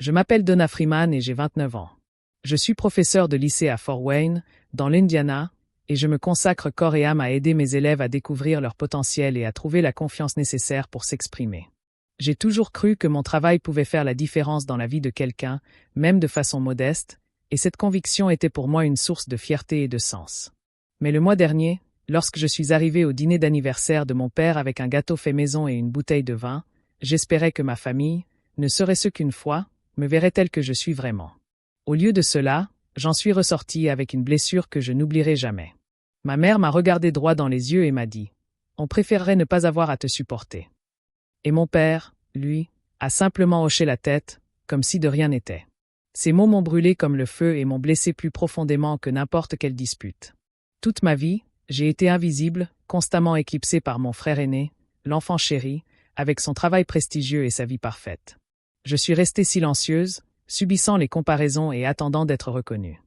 Je m'appelle Donna Freeman et j'ai 29 ans. Je suis professeur de lycée à Fort Wayne, dans l'Indiana, et je me consacre corps et âme à aider mes élèves à découvrir leur potentiel et à trouver la confiance nécessaire pour s'exprimer. J'ai toujours cru que mon travail pouvait faire la différence dans la vie de quelqu'un, même de façon modeste, et cette conviction était pour moi une source de fierté et de sens. Mais le mois dernier, lorsque je suis arrivé au dîner d'anniversaire de mon père avec un gâteau fait maison et une bouteille de vin, j'espérais que ma famille, ne serait-ce qu'une fois, me verrait tel que je suis vraiment. Au lieu de cela, j'en suis ressorti avec une blessure que je n'oublierai jamais. Ma mère m'a regardé droit dans les yeux et m'a dit « On préférerait ne pas avoir à te supporter ». Et mon père, lui, a simplement hoché la tête, comme si de rien n'était. Ces mots m'ont brûlé comme le feu et m'ont blessé plus profondément que n'importe quelle dispute. Toute ma vie, j'ai été invisible, constamment éclipsé par mon frère aîné, l'enfant chéri, avec son travail prestigieux et sa vie parfaite. Je suis restée silencieuse, subissant les comparaisons et attendant d'être reconnue.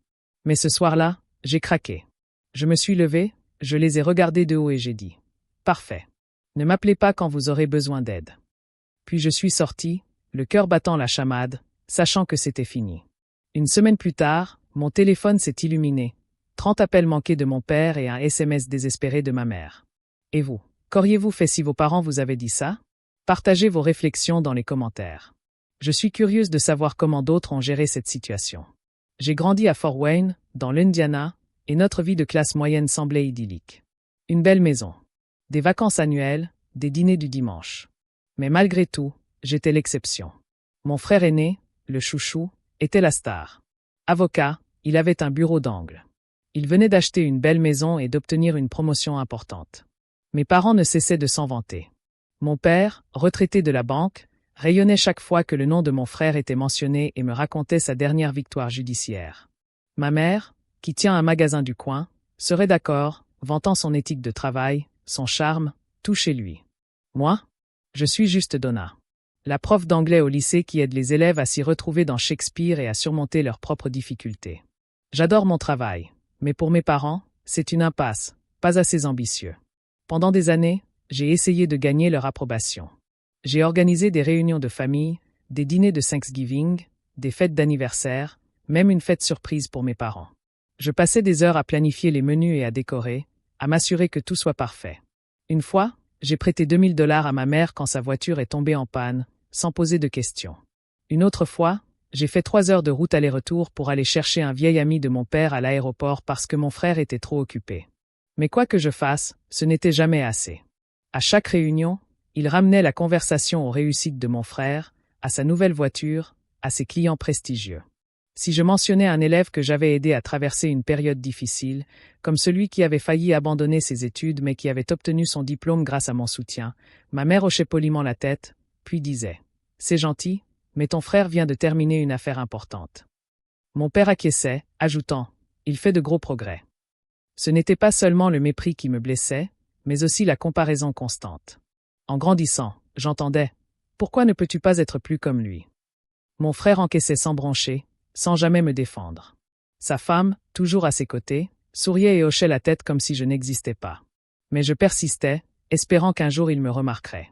Mais ce soir-là, j'ai craqué. Je me suis levée, je les ai regardés de haut et j'ai dit « Parfait. Ne m'appelez pas quand vous aurez besoin d'aide. » Puis je suis sortie, le cœur battant la chamade, sachant que c'était fini. Une semaine plus tard, mon téléphone s'est illuminé. 30 appels manqués de mon père et un SMS désespéré de ma mère. Et vous, qu'auriez-vous fait si vos parents vous avaient dit ça? Partagez vos réflexions dans les commentaires. Je suis curieuse de savoir comment d'autres ont géré cette situation. J'ai grandi à Fort Wayne, dans l'Indiana, et notre vie de classe moyenne semblait idyllique. Une belle maison. Des vacances annuelles, des dîners du dimanche. Mais malgré tout, j'étais l'exception. Mon frère aîné, le chouchou, était la star. Avocat, il avait un bureau d'angle. Il venait d'acheter une belle maison et d'obtenir une promotion importante. Mes parents ne cessaient de s'en vanter. Mon père, retraité de la banque, rayonnait chaque fois que le nom de mon frère était mentionné et me racontait sa dernière victoire judiciaire. Ma mère, qui tient un magasin du coin, serait d'accord, vantant son éthique de travail, son charme, tout chez lui. Moi, je suis juste Donna. La prof d'anglais au lycée qui aide les élèves à s'y retrouver dans Shakespeare et à surmonter leurs propres difficultés. J'adore mon travail, mais pour mes parents, c'est une impasse, pas assez ambitieux. Pendant des années, j'ai essayé de gagner leur approbation. J'ai organisé des réunions de famille, des dîners de Thanksgiving, des fêtes d'anniversaire, même une fête surprise pour mes parents. Je passais des heures à planifier les menus et à décorer, à m'assurer que tout soit parfait. Une fois, j'ai prêté $2000 à ma mère quand sa voiture est tombée en panne, sans poser de questions. Une autre fois, j'ai fait 3 heures de route aller-retour pour aller chercher un vieil ami de mon père à l'aéroport parce que mon frère était trop occupé. Mais quoi que je fasse, ce n'était jamais assez. À chaque réunion, il ramenait la conversation aux réussites de mon frère, à sa nouvelle voiture, à ses clients prestigieux. Si je mentionnais un élève que j'avais aidé à traverser une période difficile, comme celui qui avait failli abandonner ses études mais qui avait obtenu son diplôme grâce à mon soutien, ma mère hochait poliment la tête, puis disait « C'est gentil, mais ton frère vient de terminer une affaire importante. » Mon père acquiesçait, ajoutant « Il fait de gros progrès. » Ce n'était pas seulement le mépris qui me blessait, mais aussi la comparaison constante. En grandissant, j'entendais « Pourquoi ne peux-tu pas être plus comme lui ?» Mon frère encaissait sans broncher, sans jamais me défendre. Sa femme, toujours à ses côtés, souriait et hochait la tête comme si je n'existais pas. Mais je persistais, espérant qu'un jour il me remarquerait.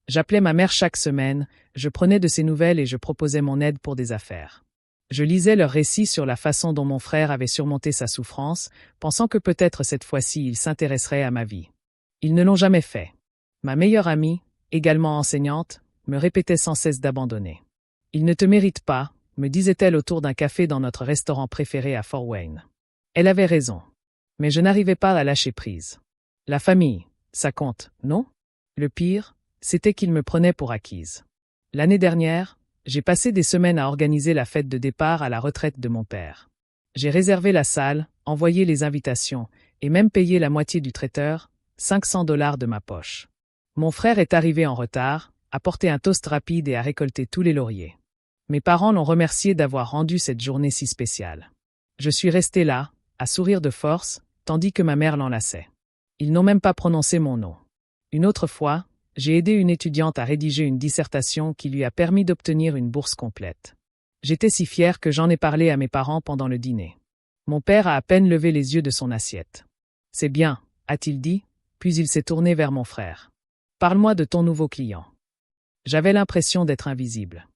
J'appelais ma mère chaque semaine, je prenais de ses nouvelles et je proposais mon aide pour des affaires. Je lisais leurs récits sur la façon dont mon frère avait surmonté sa souffrance, pensant que peut-être cette fois-ci il s'intéresserait à ma vie. Ils ne l'ont jamais fait. Ma meilleure amie, également enseignante, me répétait sans cesse d'abandonner. « Il ne te mérite pas », me disait-elle autour d'un café dans notre restaurant préféré à Fort Wayne. Elle avait raison. Mais je n'arrivais pas à lâcher prise. La famille, ça compte, non? Le pire, c'était qu'ils me prenaient pour acquise. L'année dernière, j'ai passé des semaines à organiser la fête de départ à la retraite de mon père. J'ai réservé la salle, envoyé les invitations, et même payé la moitié du traiteur, $500 de ma poche. Mon frère est arrivé en retard, a porté un toast rapide et a récolté tous les lauriers. Mes parents l'ont remercié d'avoir rendu cette journée si spéciale. Je suis restée là, à sourire de force, tandis que ma mère l'enlaçait. Ils n'ont même pas prononcé mon nom. Une autre fois, j'ai aidé une étudiante à rédiger une dissertation qui lui a permis d'obtenir une bourse complète. J'étais si fière que j'en ai parlé à mes parents pendant le dîner. Mon père a à peine levé les yeux de son assiette. « C'est bien », a-t-il dit, puis il s'est tourné vers mon frère. « Parle-moi de ton nouveau client. » J'avais l'impression d'être invisible.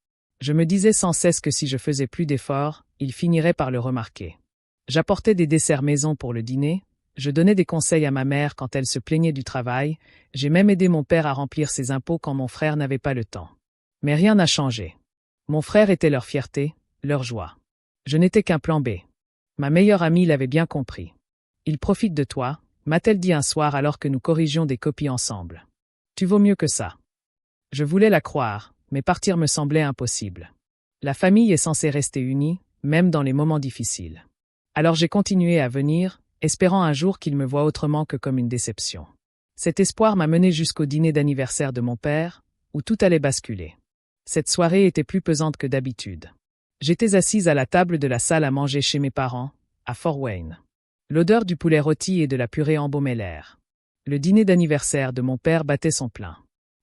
Je me disais sans cesse que si je faisais plus d'efforts, il finirait par le remarquer. J'apportais des desserts maison pour le dîner, je donnais des conseils à ma mère quand elle se plaignait du travail, j'ai même aidé mon père à remplir ses impôts quand mon frère n'avait pas le temps. Mais rien n'a changé. Mon frère était leur fierté, leur joie. Je n'étais qu'un plan B. Ma meilleure amie l'avait bien compris. Il profite de toi, m'a-t-elle dit un soir alors que nous corrigions des copies ensemble. Tu vaux mieux que ça. Je voulais la croire, mais partir me semblait impossible. La famille est censée rester unie, même dans les moments difficiles. Alors j'ai continué à venir, espérant un jour qu'il me voie autrement que comme une déception. Cet espoir m'a mené jusqu'au dîner d'anniversaire de mon père, où tout allait basculer. Cette soirée était plus pesante que d'habitude. J'étais assise à la table de la salle à manger chez mes parents, à Fort Wayne. L'odeur du poulet rôti et de la purée embaumait l'air. Le dîner d'anniversaire de mon père battait son plein.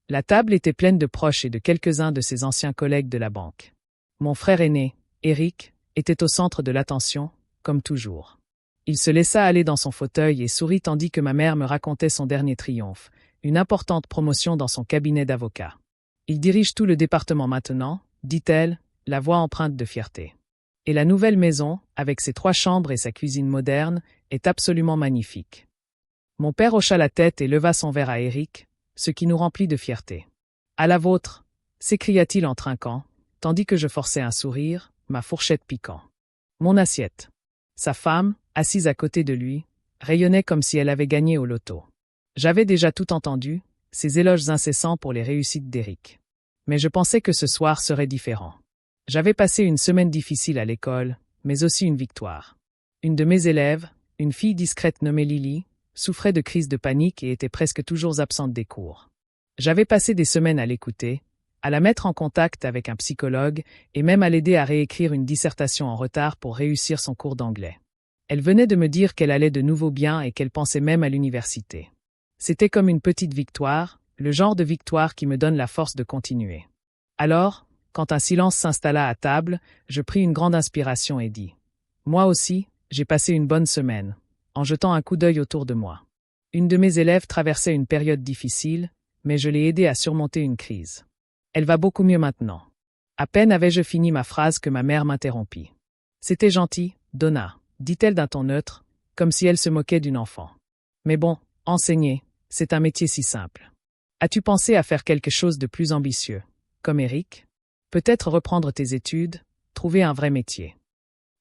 La table était pleine de proches et de quelques-uns de ses anciens collègues de la banque. Mon frère aîné, Eric, était au centre de l'attention, comme toujours. Il se laissa aller dans son fauteuil et sourit tandis que ma mère me racontait son dernier triomphe, une importante promotion dans son cabinet d'avocat. Il dirige tout le département maintenant, dit-elle, la voix empreinte de fierté. Et la nouvelle maison, avec ses 3 chambres et sa cuisine moderne, est absolument magnifique. Mon père hocha la tête et leva son verre à Eric, ce qui nous remplit de fierté. À la vôtre, s'écria-t-il en trinquant, tandis que je forçais un sourire, ma fourchette piquant. Mon assiette. Sa femme, assise à côté de lui, rayonnait comme si elle avait gagné au loto. J'avais déjà tout entendu, ses éloges incessants pour les réussites d'Eric. Mais je pensais que ce soir serait différent. J'avais passé une semaine difficile à l'école, mais aussi une victoire. Une de mes élèves, une fille discrète nommée Lily, souffrait de crises de panique et était presque toujours absente des cours. J'avais passé des semaines à l'écouter, à la mettre en contact avec un psychologue et même à l'aider à réécrire une dissertation en retard pour réussir son cours d'anglais. Elle venait de me dire qu'elle allait de nouveau bien et qu'elle pensait même à l'université. C'était comme une petite victoire, le genre de victoire qui me donne la force de continuer. Alors, quand un silence s'installa à table, je pris une grande inspiration et dis « Moi aussi, j'ai passé une bonne semaine », en jetant un coup d'œil autour de moi. Une de mes élèves traversait une période difficile, mais je l'ai aidée à surmonter une crise. Elle va beaucoup mieux maintenant. À peine avais-je fini ma phrase que ma mère m'interrompit. « C'était gentil, Donna », dit-elle d'un ton neutre, comme si elle se moquait d'une enfant. « Mais bon, enseigner, c'est un métier si simple. As-tu pensé à faire quelque chose de plus ambitieux, comme Eric ? Peut-être reprendre tes études, trouver un vrai métier. »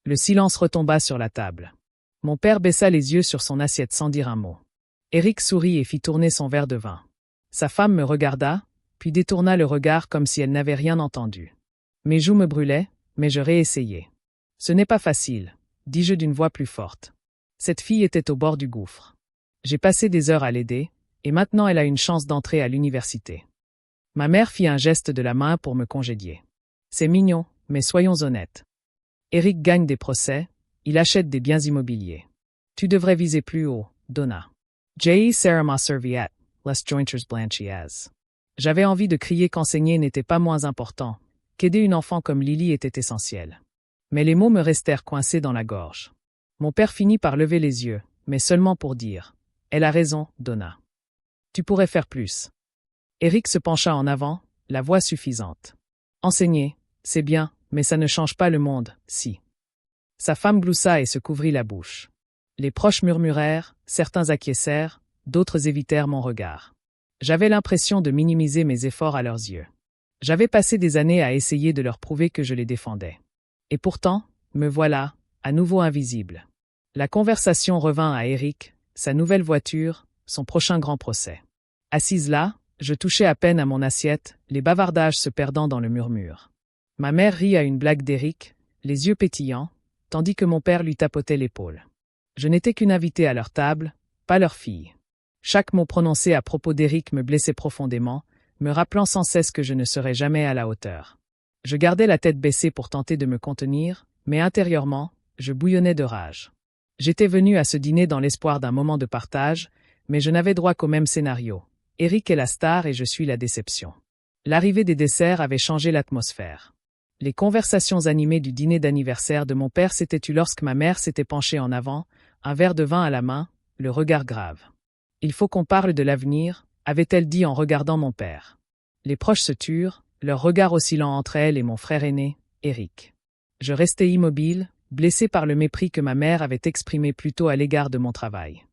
Le silence retomba sur la table. Mon père baissa les yeux sur son assiette sans dire un mot. Eric sourit et fit tourner son verre de vin. Sa femme me regarda, puis détourna le regard comme si elle n'avait rien entendu. Mes joues me brûlaient, mais je réessayai. « Ce n'est pas facile, » dis-je d'une voix plus forte. Cette fille était au bord du gouffre. J'ai passé des heures à l'aider, et maintenant elle a une chance d'entrer à l'université. Ma mère fit un geste de la main pour me congédier. C'est mignon, mais soyons honnêtes. Eric gagne des procès, il achète des biens immobiliers. Tu devrais viser plus haut, Donna. J. Sarah m'a servi at Les Jointers Blanchiaz. J'avais envie de crier qu'enseigner n'était pas moins important, qu'aider une enfant comme Lily était essentiel. Mais les mots me restèrent coincés dans la gorge. Mon père finit par lever les yeux, mais seulement pour dire « Elle a raison, Donna. Tu pourrais faire plus. » Eric se pencha en avant, la voix suffisante. « Enseigner, c'est bien, mais ça ne change pas le monde, si. » Sa femme gloussa et se couvrit la bouche. Les proches murmurèrent, certains acquiescèrent, d'autres évitèrent mon regard. J'avais l'impression de minimiser mes efforts à leurs yeux. J'avais passé des années à essayer de leur prouver que je les défendais. Et pourtant, me voilà, à nouveau invisible. La conversation revint à Eric, sa nouvelle voiture, son prochain grand procès. Assise là, je touchais à peine à mon assiette, les bavardages se perdant dans le murmure. Ma mère rit à une blague d'Eric, les yeux pétillants, tandis que mon père lui tapotait l'épaule. Je n'étais qu'une invitée à leur table, pas leur fille. Chaque mot prononcé à propos d'Eric me blessait profondément, me rappelant sans cesse que je ne serais jamais à la hauteur. Je gardais la tête baissée pour tenter de me contenir, mais intérieurement, je bouillonnais de rage. J'étais venue à ce dîner dans l'espoir d'un moment de partage, mais je n'avais droit qu'au même scénario. Eric est la star et je suis la déception. L'arrivée des desserts avait changé l'atmosphère. Les conversations animées du dîner d'anniversaire de mon père s'étaient tues lorsque ma mère s'était penchée en avant, un verre de vin à la main, le regard grave. « Il faut qu'on parle de l'avenir », avait-elle dit en regardant mon père. Les proches se turent, leur regard oscillant entre elle et mon frère aîné, Eric. Je restais immobile, blessé par le mépris que ma mère avait exprimé plus tôt à l'égard de mon travail.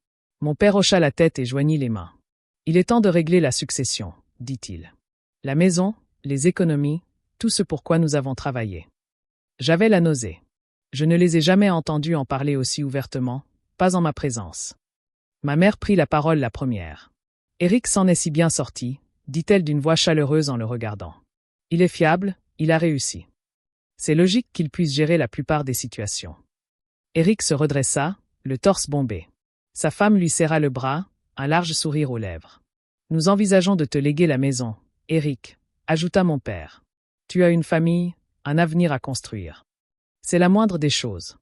Mon père hocha la tête et joignit les mains. « Il est temps de régler la succession, » dit-il. « La maison, les économies, tout ce pour quoi nous avons travaillé. » J'avais la nausée. Je ne les ai jamais entendus en parler aussi ouvertement, pas en ma présence. Ma mère prit la parole la première. « Eric s'en est si bien sorti, » dit-elle d'une voix chaleureuse en le regardant. « Il est fiable, il a réussi. C'est logique qu'il puisse gérer la plupart des situations. » Eric se redressa, le torse bombé. Sa femme lui serra le bras, un large sourire aux lèvres. « Nous envisageons de te léguer la maison, Eric, » ajouta mon père. « Tu as une famille, un avenir à construire. C'est la moindre des choses. »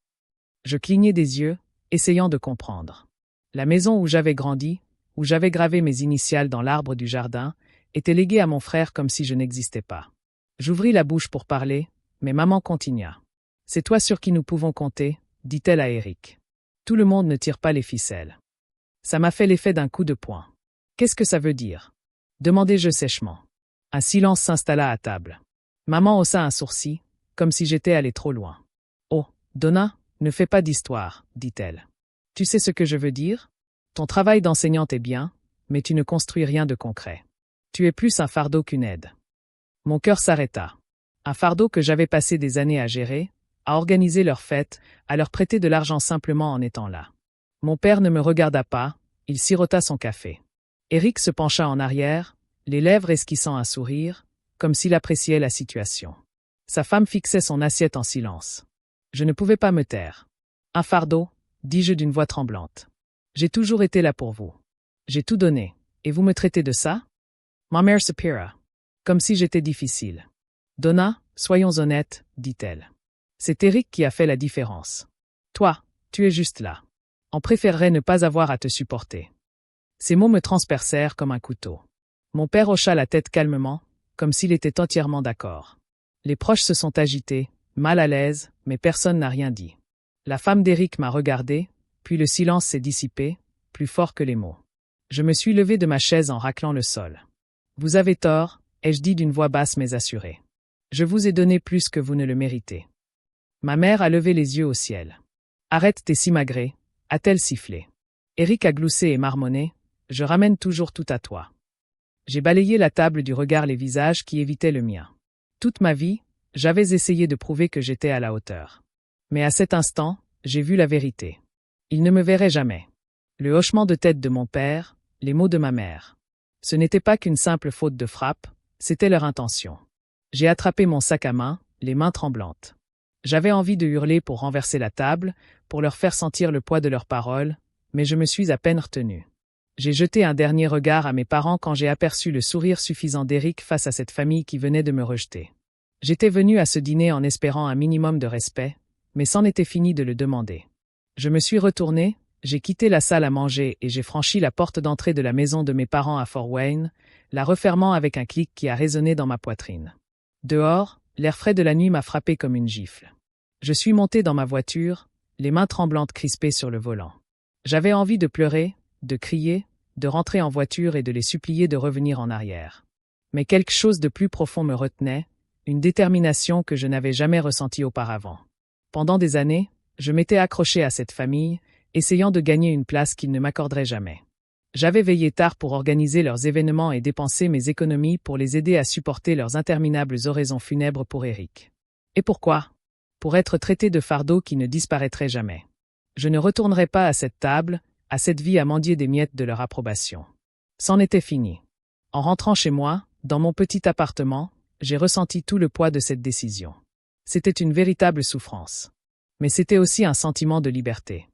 Je clignai des yeux, essayant de comprendre. La maison où j'avais grandi, où j'avais gravé mes initiales dans l'arbre du jardin, était léguée à mon frère comme si je n'existais pas. J'ouvris la bouche pour parler, mais maman continua. « C'est toi sur qui nous pouvons compter, » dit-elle à Eric. « Tout le monde ne tire pas les ficelles. » Ça m'a fait l'effet d'un coup de poing. « Qu'est-ce que ça veut dire ?» demandai-je sèchement. Un silence s'installa à table. Maman haussa un sourcil, comme si j'étais allé trop loin. « Oh, Donna, ne fais pas d'histoire, » dit-elle. « Tu sais ce que je veux dire ? Ton travail d'enseignante est bien, mais tu ne construis rien de concret. Tu es plus un fardeau qu'une aide. » Mon cœur s'arrêta. Un fardeau que j'avais passé des années à gérer, à organiser leurs fêtes, à leur prêter de l'argent simplement en étant là. Mon père ne me regarda pas, il sirota son café. Eric se pencha en arrière, les lèvres esquissant un sourire, comme s'il appréciait la situation. Sa femme fixait son assiette en silence. Je ne pouvais pas me taire. « Un fardeau », dis-je d'une voix tremblante. « J'ai toujours été là pour vous. J'ai tout donné, et vous me traitez de ça ? Ma mère se pira. Comme si j'étais difficile. Donna, soyons honnêtes, dit-elle. C'est Eric qui a fait la différence. Toi, tu es juste là. On préférerait ne pas avoir à te supporter. » Ces mots me transpercèrent comme un couteau. Mon père hocha la tête calmement, comme s'il était entièrement d'accord. Les proches se sont agités, mal à l'aise, mais personne n'a rien dit. La femme d'Eric m'a regardé, puis le silence s'est dissipé, plus fort que les mots. Je me suis levé de ma chaise en raclant le sol. « Vous avez tort, » ai-je dit d'une voix basse mais assurée. « Je vous ai donné plus que vous ne le méritez. » Ma mère a levé les yeux au ciel. « Arrête tes simagrées », a-t-elle sifflé. Eric a gloussé et marmonné. « Je ramène toujours tout à toi. » J'ai balayé la table du regard les visages qui évitaient le mien. Toute ma vie, j'avais essayé de prouver que j'étais à la hauteur. Mais à cet instant, j'ai vu la vérité. Il ne me verrait jamais. Le hochement de tête de mon père, les mots de ma mère. Ce n'était pas qu'une simple faute de frappe, c'était leur intention. J'ai attrapé mon sac à main, les mains tremblantes. J'avais envie de hurler pour renverser la table, pour leur faire sentir le poids de leurs paroles, mais je me suis à peine retenu. J'ai jeté un dernier regard à mes parents quand j'ai aperçu le sourire suffisant d'Eric face à cette famille qui venait de me rejeter. J'étais venu à ce dîner en espérant un minimum de respect, mais c'en était fini de le demander. Je me suis retourné, j'ai quitté la salle à manger et j'ai franchi la porte d'entrée de la maison de mes parents à Fort Wayne, la refermant avec un clic qui a résonné dans ma poitrine. Dehors, l'air frais de la nuit m'a frappé comme une gifle. Je suis monté dans ma voiture, les mains tremblantes crispées sur le volant. J'avais envie de pleurer, de crier, de rentrer en voiture et de les supplier de revenir en arrière. Mais quelque chose de plus profond me retenait, une détermination que je n'avais jamais ressentie auparavant. Pendant des années, je m'étais accroché à cette famille, essayant de gagner une place qu'ils ne m'accorderaient jamais. J'avais veillé tard pour organiser leurs événements et dépenser mes économies pour les aider à supporter leurs interminables oraisons funèbres pour Eric. Et pourquoi ? Pour être traité de fardeau qui ne disparaîtrait jamais. Je ne retournerai pas à cette table, à cette vie à mendier des miettes de leur approbation. C'en était fini. En rentrant chez moi, dans mon petit appartement, j'ai ressenti tout le poids de cette décision. C'était une véritable souffrance. Mais c'était aussi un sentiment de liberté.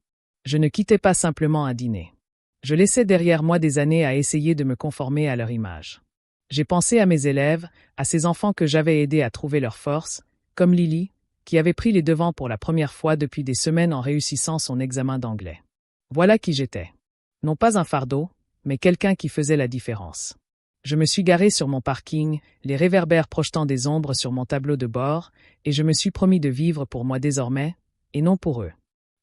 Je ne quittais pas simplement un dîner. Je laissais derrière moi des années à essayer de me conformer à leur image. J'ai pensé à mes élèves, à ces enfants que j'avais aidés à trouver leur force, comme Lily, qui avait pris les devants pour la première fois depuis des semaines en réussissant son examen d'anglais. Voilà qui j'étais. Non pas un fardeau, mais quelqu'un qui faisait la différence. Je me suis garé sur mon parking, les réverbères projetant des ombres sur mon tableau de bord, et je me suis promis de vivre pour moi désormais, et non pour eux.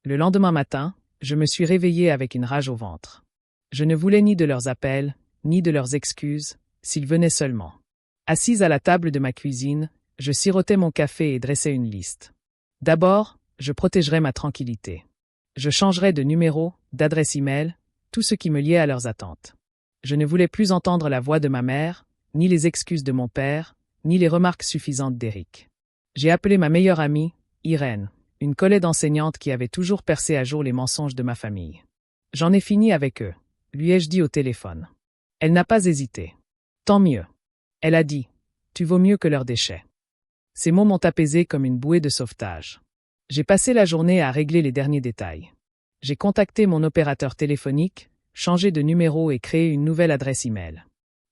Le lendemain matin, je me suis réveillé avec une rage au ventre. Je ne voulais ni de leurs appels, ni de leurs excuses, s'ils venaient seulement. Assise à la table de ma cuisine, je sirotais mon café et dressais une liste. D'abord, je protégerais ma tranquillité. Je changerais de numéro, d'adresse email, tout ce qui me liait à leurs attentes. Je ne voulais plus entendre la voix de ma mère, ni les excuses de mon père, ni les remarques suffisantes d'Éric. J'ai appelé ma meilleure amie, Irène, une collègue enseignante qui avait toujours percé à jour les mensonges de ma famille. J'en ai fini avec eux, lui ai-je dit au téléphone. Elle n'a pas hésité. Tant mieux. Elle a dit, tu vaux mieux que leurs déchets. Ces mots m'ont apaisé comme une bouée de sauvetage. J'ai passé la journée à régler les derniers détails. J'ai contacté mon opérateur téléphonique, changé de numéro et créé une nouvelle adresse email.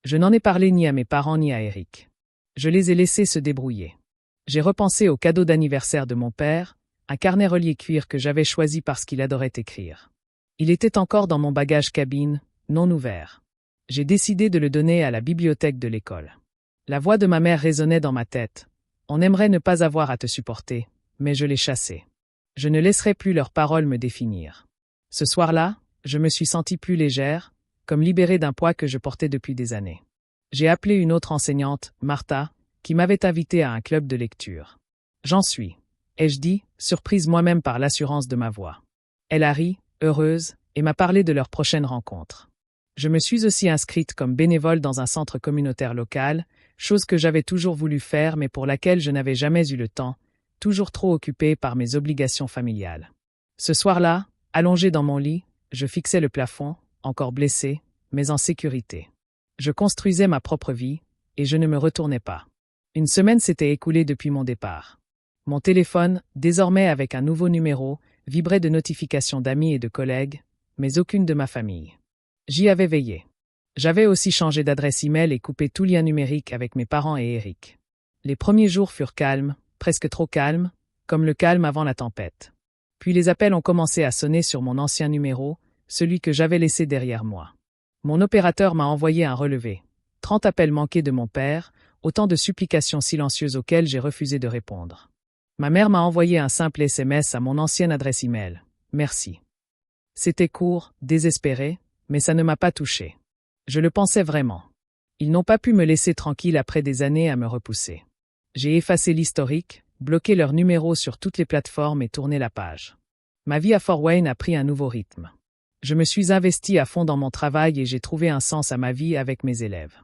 Je n'en ai parlé ni à mes parents ni à Éric. Je les ai laissés se débrouiller. J'ai repensé au cadeau d'anniversaire de mon père, un carnet relié cuir que j'avais choisi parce qu'il adorait écrire. Il était encore dans mon bagage cabine, non ouvert. J'ai décidé de le donner à la bibliothèque de l'école. La voix de ma mère résonnait dans ma tête. On aimerait ne pas avoir à te supporter, mais je l'ai chassé. Je ne laisserai plus leurs paroles me définir. Ce soir-là, je me suis sentie plus légère, comme libérée d'un poids que je portais depuis des années. J'ai appelé une autre enseignante, Martha, qui m'avait invitée à un club de lecture. J'en suis, ai-je dit, surprise moi-même par l'assurance de ma voix. Elle a ri, heureuse, et m'a parlé de leur prochaine rencontre. Je me suis aussi inscrite comme bénévole dans un centre communautaire local, chose que j'avais toujours voulu faire mais pour laquelle je n'avais jamais eu le temps, toujours trop occupée par mes obligations familiales. Ce soir-là, allongée dans mon lit, je fixais le plafond, encore blessée, mais en sécurité. Je construisais ma propre vie, et je ne me retournais pas. Une semaine s'était écoulée depuis mon départ. Mon téléphone, désormais avec un nouveau numéro, vibrait de notifications d'amis et de collègues, mais aucune de ma famille. J'y avais veillé. J'avais aussi changé d'adresse email et coupé tout lien numérique avec mes parents et Éric. Les premiers jours furent calmes, presque trop calmes, comme le calme avant la tempête. Puis les appels ont commencé à sonner sur mon ancien numéro, celui que j'avais laissé derrière moi. Mon opérateur m'a envoyé un relevé. 30 appels manqués de mon père, autant de supplications silencieuses auxquelles j'ai refusé de répondre. Ma mère m'a envoyé un simple SMS à mon ancienne adresse email. Merci. C'était court, désespéré, mais ça ne m'a pas touché. Je le pensais vraiment. Ils n'ont pas pu me laisser tranquille après des années à me repousser. J'ai effacé l'historique, bloqué leur numéro sur toutes les plateformes et tourné la page. Ma vie à Fort Wayne a pris un nouveau rythme. Je me suis investi à fond dans mon travail et j'ai trouvé un sens à ma vie avec mes élèves.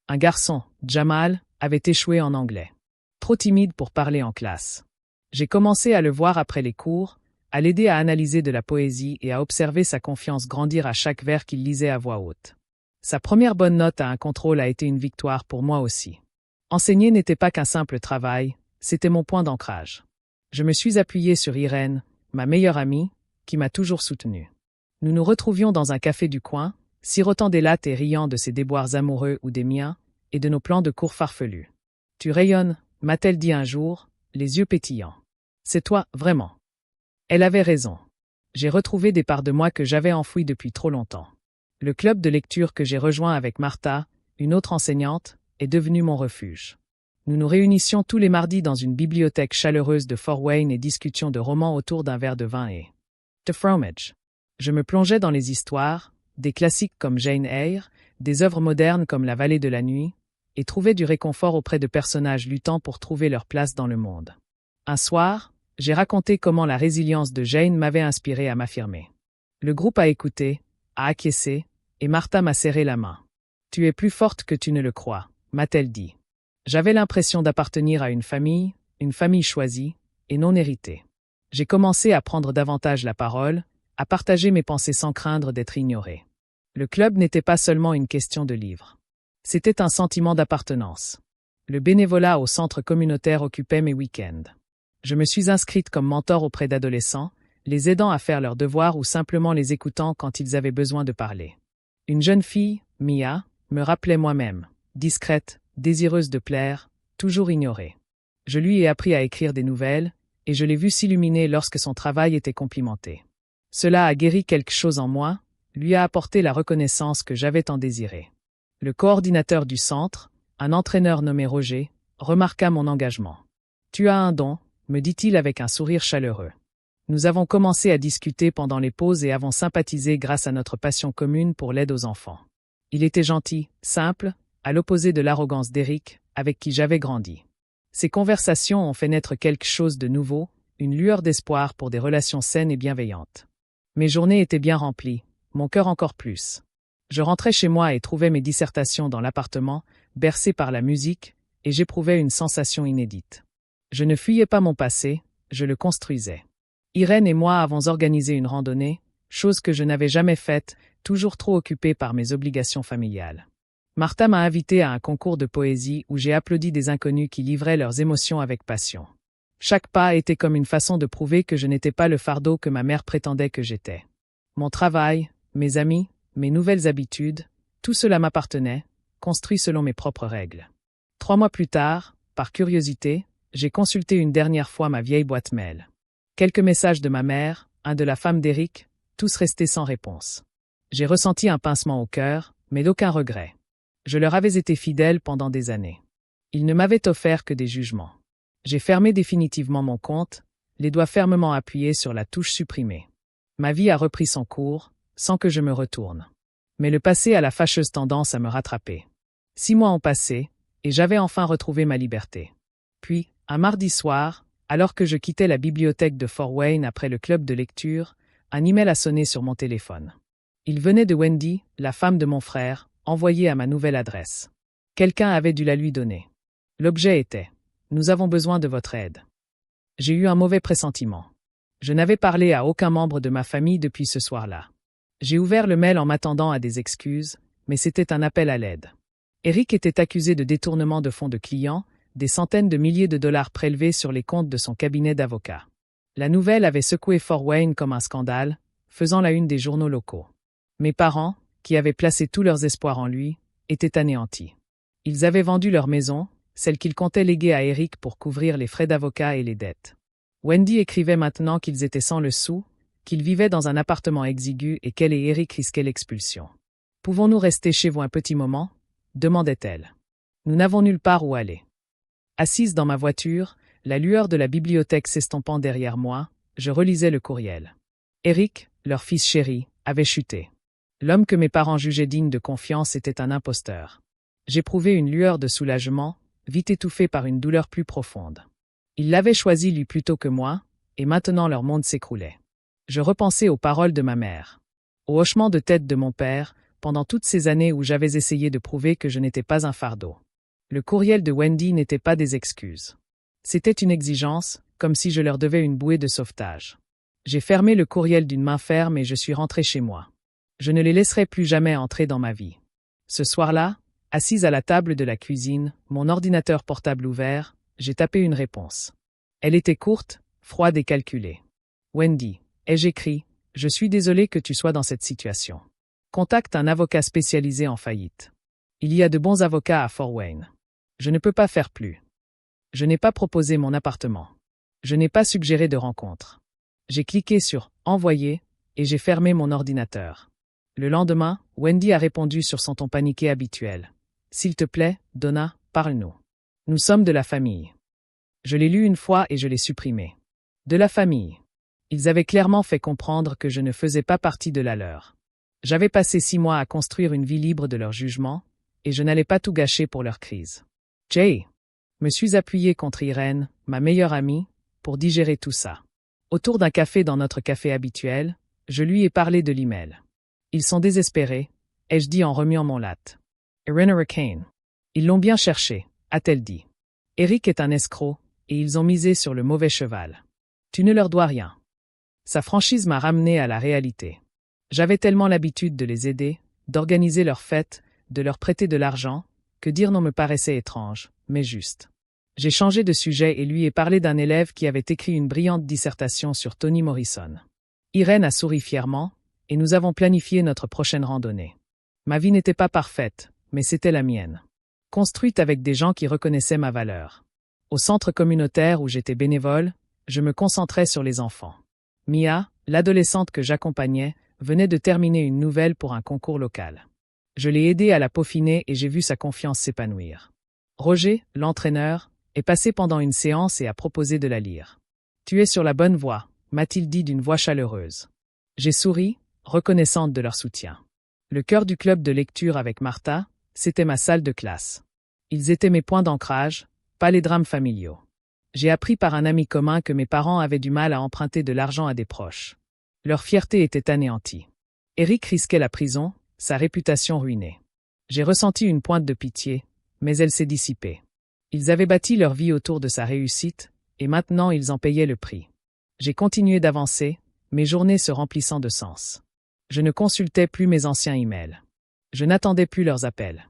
Un garçon, Jamal, avait échoué en anglais. Trop timide pour parler en classe. J'ai commencé à le voir après les cours, à l'aider à analyser de la poésie et à observer sa confiance grandir à chaque vers qu'il lisait à voix haute. Sa première bonne note à un contrôle a été une victoire pour moi aussi. Enseigner n'était pas qu'un simple travail, c'était mon point d'ancrage. Je me suis appuyé sur Irène, ma meilleure amie, qui m'a toujours soutenue. Nous nous retrouvions dans un café du coin, sirotant des lattes et riant de ses déboires amoureux ou des miens, et de nos plans de cours farfelus. « Tu rayonnes », m'a-t-elle dit un jour, les yeux pétillants. « C'est toi, vraiment. » Elle avait raison. J'ai retrouvé des parts de moi que j'avais enfouies depuis trop longtemps. Le club de lecture que j'ai rejoint avec Martha, une autre enseignante, est devenu mon refuge. Nous nous réunissions tous les mardis dans une bibliothèque chaleureuse de Fort Wayne et discutions de romans autour d'un verre de vin et de fromage. Je me plongeais dans les histoires, des classiques comme Jane Eyre, des œuvres modernes comme La Vallée de la Nuit, et trouvais du réconfort auprès de personnages luttant pour trouver leur place dans le monde. Un soir, j'ai raconté comment la résilience de Jane m'avait inspiré à m'affirmer. Le groupe a écouté, a acquiescé, et Martha m'a serré la main. « Tu es plus forte que tu ne le crois », m'a-t-elle dit. J'avais l'impression d'appartenir à une famille choisie, et non héritée. J'ai commencé à prendre davantage la parole, à partager mes pensées sans craindre d'être ignorée. Le club n'était pas seulement une question de livres. C'était un sentiment d'appartenance. Le bénévolat au centre communautaire occupait mes week-ends. Je me suis inscrite comme mentor auprès d'adolescents, les aidant à faire leurs devoirs ou simplement les écoutant quand ils avaient besoin de parler. Une jeune fille, Mia, me rappelait moi-même, discrète, désireuse de plaire, toujours ignorée. Je lui ai appris à écrire des nouvelles, et je l'ai vue s'illuminer lorsque son travail était complimenté. Cela a guéri quelque chose en moi, lui a apporté la reconnaissance que j'avais tant désirée. Le coordinateur du centre, un entraîneur nommé Roger, remarqua mon engagement. « Tu as un don », me dit-il avec un sourire chaleureux. Nous avons commencé à discuter pendant les pauses et avons sympathisé grâce à notre passion commune pour l'aide aux enfants. Il était gentil, simple, à l'opposé de l'arrogance d'Éric, avec qui j'avais grandi. Ces conversations ont fait naître quelque chose de nouveau, une lueur d'espoir pour des relations saines et bienveillantes. Mes journées étaient bien remplies, mon cœur encore plus. Je rentrais chez moi et trouvais mes dissertations dans l'appartement, bercé par la musique, et j'éprouvais une sensation inédite. Je ne fuyais pas mon passé, je le construisais. Irène et moi avons organisé une randonnée, chose que je n'avais jamais faite, toujours trop occupée par mes obligations familiales. Martha m'a invité à un concours de poésie où j'ai applaudi des inconnus qui livraient leurs émotions avec passion. Chaque pas était comme une façon de prouver que je n'étais pas le fardeau que ma mère prétendait que j'étais. Mon travail, mes amis, mes nouvelles habitudes, tout cela m'appartenait, construit selon mes propres règles. 3 mois plus tard, par curiosité, j'ai consulté une dernière fois ma vieille boîte mail. Quelques messages de ma mère, un de la femme d'Éric, tous restés sans réponse. J'ai ressenti un pincement au cœur, mais d'aucun regret. Je leur avais été fidèle pendant des années. Ils ne m'avaient offert que des jugements. J'ai fermé définitivement mon compte, les doigts fermement appuyés sur la touche supprimée. Ma vie a repris son cours, sans que je me retourne. Mais le passé a la fâcheuse tendance à me rattraper. 6 mois ont passé, et j'avais enfin retrouvé ma liberté. Puis, un mardi soir, alors que je quittais la bibliothèque de Fort Wayne après le club de lecture, un email a sonné sur mon téléphone. Il venait de Wendy, la femme de mon frère, envoyé à ma nouvelle adresse. Quelqu'un avait dû la lui donner. L'objet était « Nous avons besoin de votre aide ». J'ai eu un mauvais pressentiment. Je n'avais parlé à aucun membre de ma famille depuis ce soir-là. J'ai ouvert le mail en m'attendant à des excuses, mais c'était un appel à l'aide. Eric était accusé de détournement de fonds de clients, des centaines de milliers de dollars prélevés sur les comptes de son cabinet d'avocats. La nouvelle avait secoué Fort Wayne comme un scandale, faisant la une des journaux locaux. Mes parents, qui avaient placé tous leurs espoirs en lui, étaient anéantis. Ils avaient vendu leur maison, celle qu'ils comptaient léguer à Eric pour couvrir les frais d'avocat et les dettes. Wendy écrivait maintenant qu'ils étaient sans le sou, qu'ils vivaient dans un appartement exigu et qu'elle et Eric risquaient l'expulsion. « Pouvons-nous rester chez vous un petit moment ?» demandait-elle. Nous n'avons nulle part où aller. Assise dans ma voiture, la lueur de la bibliothèque s'estompant derrière moi, je relisais le courriel. Eric, leur fils chéri, avait chuté. L'homme que mes parents jugeaient digne de confiance était un imposteur. J'éprouvais une lueur de soulagement, vite étouffée par une douleur plus profonde. Il l'avait choisi lui plutôt que moi, et maintenant leur monde s'écroulait. Je repensais aux paroles de ma mère, au hochement de tête de mon père, pendant toutes ces années où j'avais essayé de prouver que je n'étais pas un fardeau. Le courriel de Wendy n'était pas des excuses. C'était une exigence, comme si je leur devais une bouée de sauvetage. J'ai fermé le courriel d'une main ferme et je suis rentré chez moi. Je ne les laisserai plus jamais entrer dans ma vie. Ce soir-là, assise à la table de la cuisine, mon ordinateur portable ouvert, j'ai tapé une réponse. Elle était courte, froide et calculée. Wendy, ai-je écrit, je suis désolé que tu sois dans cette situation. Contacte un avocat spécialisé en faillite. Il y a de bons avocats à Fort Wayne. Je ne peux pas faire plus. Je n'ai pas proposé mon appartement. Je n'ai pas suggéré de rencontre. J'ai cliqué sur « Envoyer » et j'ai fermé mon ordinateur. Le lendemain, Wendy a répondu sur son ton paniqué habituel. « S'il te plaît, Donna, parle-nous. Nous sommes de la famille. » Je l'ai lu une fois et je l'ai supprimé. De la famille. Ils avaient clairement fait comprendre que je ne faisais pas partie de la leur. J'avais passé 6 mois à construire une vie libre de leur jugement, et je n'allais pas tout gâcher pour leur crise. Jay. Me suis appuyé contre Irène, ma meilleure amie, pour digérer tout ça. Autour d'un café dans notre café habituel, je lui ai parlé de l'email. Ils sont désespérés, ai-je dit en remuant mon latte. Irene Kane. Ils l'ont bien cherché, a-t-elle dit. Eric est un escroc, et ils ont misé sur le mauvais cheval. Tu ne leur dois rien. Sa franchise m'a ramené à la réalité. J'avais tellement l'habitude de les aider, d'organiser leurs fêtes, de leur prêter de l'argent, que dire non me paraissait étrange, mais juste. J'ai changé de sujet et lui ai parlé d'un élève qui avait écrit une brillante dissertation sur Toni Morrison. Irène a souri fièrement, et nous avons planifié notre prochaine randonnée. Ma vie n'était pas parfaite, mais c'était la mienne. Construite avec des gens qui reconnaissaient ma valeur. Au centre communautaire où j'étais bénévole, je me concentrais sur les enfants. Mia, l'adolescente que j'accompagnais, venait de terminer une nouvelle pour un concours local. Je l'ai aidée à la peaufiner et j'ai vu sa confiance s'épanouir. Roger, l'entraîneur, est passé pendant une séance et a proposé de la lire. « Tu es sur la bonne voie », m'a-t-il dit d'une voix chaleureuse. J'ai souri, reconnaissante de leur soutien. Le cœur du club de lecture avec Martha, c'était ma salle de classe. Ils étaient mes points d'ancrage, pas les drames familiaux. J'ai appris par un ami commun que mes parents avaient du mal à emprunter de l'argent à des proches. Leur fierté était anéantie. Eric risquait la prison, sa réputation ruinée. J'ai ressenti une pointe de pitié, mais elle s'est dissipée. Ils avaient bâti leur vie autour de sa réussite, et maintenant ils en payaient le prix. J'ai continué d'avancer, mes journées se remplissant de sens. Je ne consultais plus mes anciens emails. Je n'attendais plus leurs appels.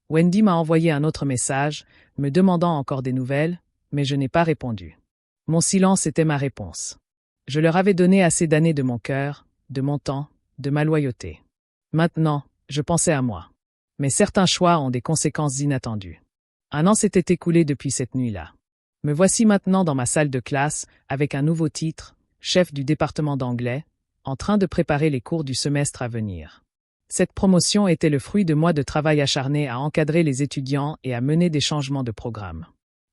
Wendy m'a envoyé un autre message, me demandant encore des nouvelles, mais je n'ai pas répondu. Mon silence était ma réponse. Je leur avais donné assez d'années de mon cœur, de mon temps, de ma loyauté. Maintenant, je pensais à moi. Mais certains choix ont des conséquences inattendues. 1 an s'était écoulé depuis cette nuit-là. Me voici maintenant dans ma salle de classe, avec un nouveau titre, chef du département d'anglais, en train de préparer les cours du semestre à venir. Cette promotion était le fruit de mois de travail acharné à encadrer les étudiants et à mener des changements de programme.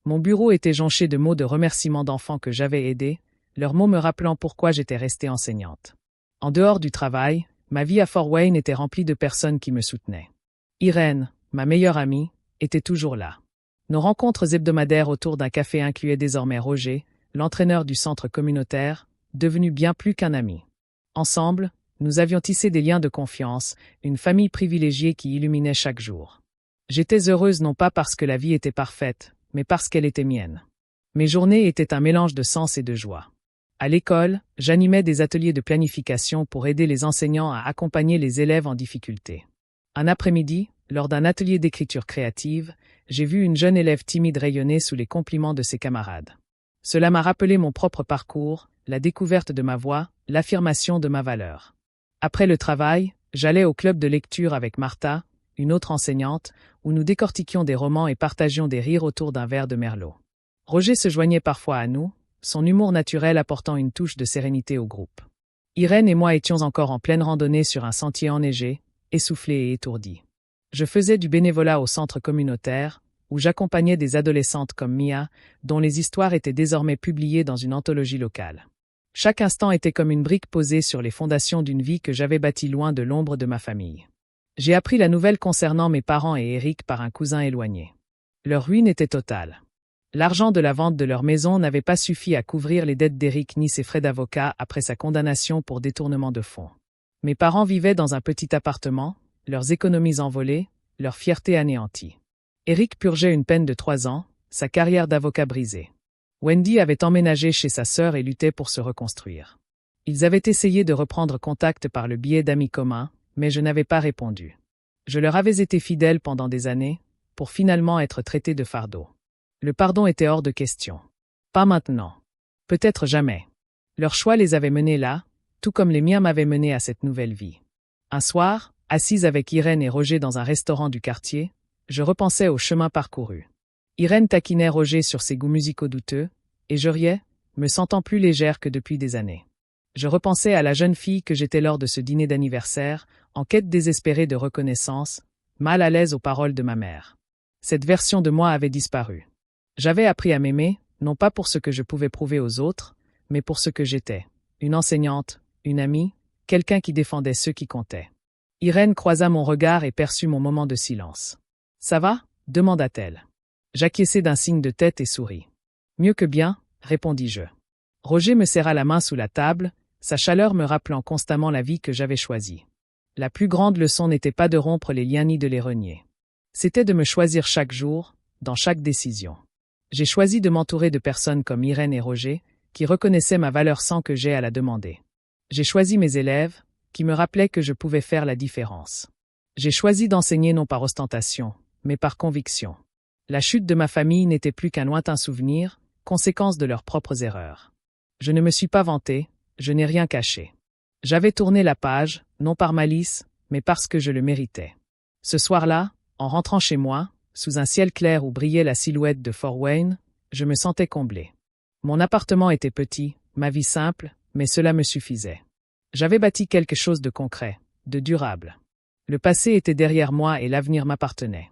Mon bureau était jonché de mots de remerciements d'enfants que j'avais aidés, leurs mots me rappelant pourquoi j'étais restée enseignante. En dehors du travail, ma vie à Fort Wayne était remplie de personnes qui me soutenaient. Irène, ma meilleure amie, était toujours là. Nos rencontres hebdomadaires autour d'un café incluaient désormais Roger, l'entraîneur du centre communautaire, devenu bien plus qu'un ami. Ensemble, nous avions tissé des liens de confiance, une famille privilégiée qui illuminait chaque jour. J'étais heureuse non pas parce que la vie était parfaite, mais parce qu'elle était mienne. Mes journées étaient un mélange de sens et de joie. À l'école, j'animais des ateliers de planification pour aider les enseignants à accompagner les élèves en difficulté. Un après-midi, lors d'un atelier d'écriture créative, j'ai vu une jeune élève timide rayonner sous les compliments de ses camarades. Cela m'a rappelé mon propre parcours, la découverte de ma voix, l'affirmation de ma valeur. Après le travail, j'allais au club de lecture avec Martha, une autre enseignante, où nous décortiquions des romans et partagions des rires autour d'un verre de Merlot. Roger se joignait parfois à nous, son humour naturel apportant une touche de sérénité au groupe. Irène et moi étions encore en pleine randonnée sur un sentier enneigé, essoufflés et étourdis. Je faisais du bénévolat au centre communautaire, où j'accompagnais des adolescentes comme Mia, dont les histoires étaient désormais publiées dans une anthologie locale. Chaque instant était comme une brique posée sur les fondations d'une vie que j'avais bâtie loin de l'ombre de ma famille. J'ai appris la nouvelle concernant mes parents et Eric par un cousin éloigné. Leur ruine était totale. L'argent de la vente de leur maison n'avait pas suffi à couvrir les dettes d'Eric ni ses frais d'avocat après sa condamnation pour détournement de fonds. Mes parents vivaient dans un petit appartement, leurs économies envolées, leur fierté anéantie. Eric purgeait une peine de 3 ans, sa carrière d'avocat brisée. Wendy avait emménagé chez sa sœur et luttait pour se reconstruire. Ils avaient essayé de reprendre contact par le biais d'amis communs, mais je n'avais pas répondu. Je leur avais été fidèle pendant des années, pour finalement être traité de fardeau. Le pardon était hors de question. Pas maintenant. Peut-être jamais. Leur choix les avait menés là, tout comme les miens m'avaient mené à cette nouvelle vie. Un soir, assise avec Irène et Roger dans un restaurant du quartier, je repensais au chemin parcouru. Irène taquinait Roger sur ses goûts musicaux douteux, et je riais, me sentant plus légère que depuis des années. Je repensais à la jeune fille que j'étais lors de ce dîner d'anniversaire, en quête désespérée de reconnaissance, mal à l'aise aux paroles de ma mère. Cette version de moi avait disparu. J'avais appris à m'aimer, non pas pour ce que je pouvais prouver aux autres, mais pour ce que j'étais. Une enseignante, une amie, quelqu'un qui défendait ceux qui comptaient. Irène croisa mon regard et perçut mon moment de silence. « Ça va ?» demanda-t-elle. J'acquiesçai d'un signe de tête et souris. « Mieux que bien » répondis-je. Roger me serra la main sous la table, sa chaleur me rappelant constamment la vie que j'avais choisie. La plus grande leçon n'était pas de rompre les liens ni de les renier. C'était de me choisir chaque jour, dans chaque décision. J'ai choisi de m'entourer de personnes comme Irène et Roger, qui reconnaissaient ma valeur sans que j'aie à la demander. J'ai choisi mes élèves, qui me rappelaient que je pouvais faire la différence. J'ai choisi d'enseigner non par ostentation, mais par conviction. La chute de ma famille n'était plus qu'un lointain souvenir, conséquence de leurs propres erreurs. Je ne me suis pas vantée, je n'ai rien caché. J'avais tourné la page, non par malice, mais parce que je le méritais. Ce soir-là, en rentrant chez moi, sous un ciel clair où brillait la silhouette de Fort Wayne, je me sentais comblée. Mon appartement était petit, ma vie simple, mais cela me suffisait. J'avais bâti quelque chose de concret, de durable. Le passé était derrière moi et l'avenir m'appartenait.